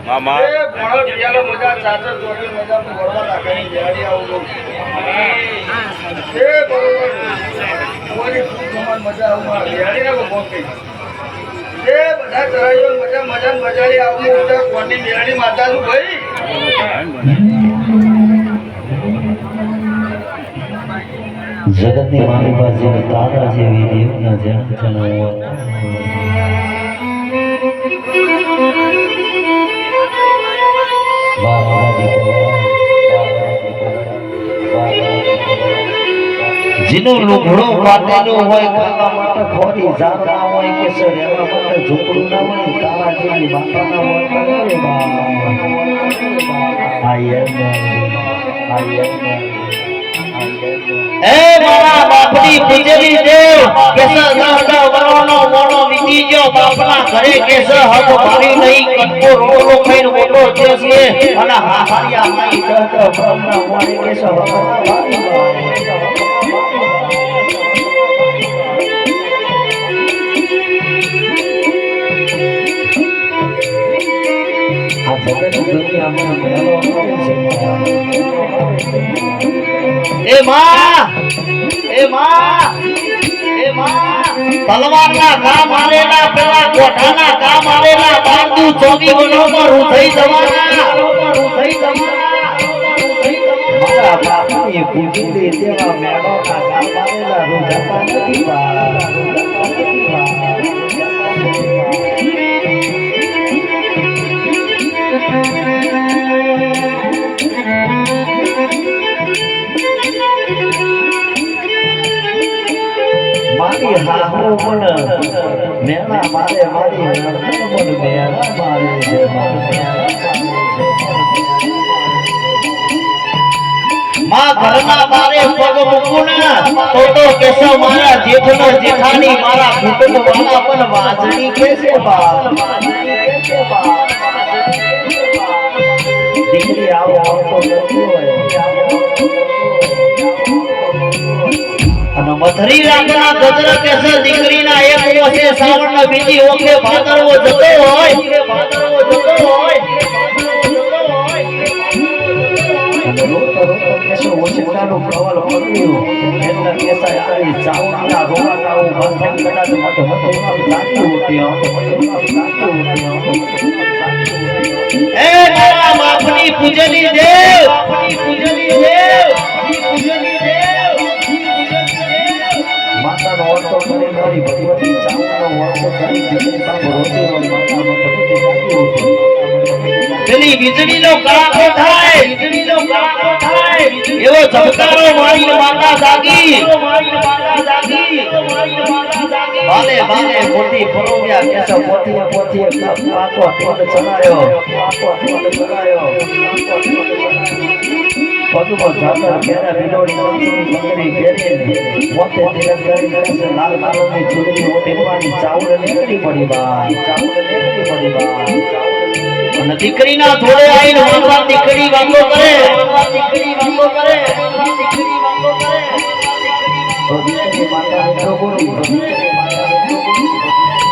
મામા એ ભણો પિયાલો મજા ચાચર જોડી મજા ભરવા લાગણી જેડી આવું એ બરોબર કોઈ સુખમાં મજા આવું જેડી ને બોકી એ બધા ચરાયો મજા મજાલી આવું ઉડા કોની જેડી માતાનું ભાઈ જગતની મારી પાસે તારા જેવી દેવના જન્મ જીનો લુગડો પાટેલો હોય ખાવા માટે ખોરી જાર ના હોય કે રહેવા માટે ઝૂંપડું ના હોય તારા જેવી માતા ના હોય એ મારા બાપની પૂજેલી દેવ કેસ દહડા વરોનો મોનો વીતી ગયો બાપના ઘરે કેસ હક મારી નહીં કટકો રોલો ખાઈને મોટો છે અને હારિયા માઈ દહડા બ્રહ્મના મોને કેસ હક આ જગત દુનિયામાં મેલો એ માં તલવારના કામ આલેલા પેલા કોઠાના કામ આલેલા બાંધુ ચોકી બનોમાં રૂથઈ જવાના મારા બાપની પૂજી દેવા મેળોના કામ આલેલા રૂજાતા નથી મારી હાહો પણ મેળા મારે મારી પણ મેળા મારે છે માં ઘરના મારે પગ મૂકું તો કેશવ મારા જેઠનો જેઠાની મારા કુટુંબ વાળા પણ વાજણી કે છે બાપ દીકરી આવો આવતો નથી હોય અને મધરી રાગના ગજરા કેસર દીકરીના એક ઓસે શ્રાવણના બીજી ઓકે ભાદરવો જતો હોય અને રોતો કેસો ઓછાનો પ્રવાલ પડ્યો એના કેસા આવી ચાવના રોવાના બંધન કદાચ મત મતમાં લાગ્યું એ મારા બાપની પૂજલી દેવ માતાનો ઓળખો કરી મારી ભગવતી ચાવનો ઓળખો કરી દીકરી બાપ રોતી રોઈ માતાનો ભગવતી જાગી ઉઠી પેલી વીજળીનો કડાકો થાય એવો ઝબકારો મારી માતા જાગી ભાલે મોટી પરોવ્યા કેસો પોતીએ પાકો ઢોલ ચલાયો પગમાં જાતર ઘેરા બિલોડી મંત્રી મંગરી ઘેરીને મોતે તિલક કરી કરે લાલ કાલોની ચૂડની ઓઢવાની ચાવડ નીકળી પડી બા અને દીકરીના થોડે આઈને ભગવાન દીકરી વાંગો કરે તો દીકરી માતા તો બોલી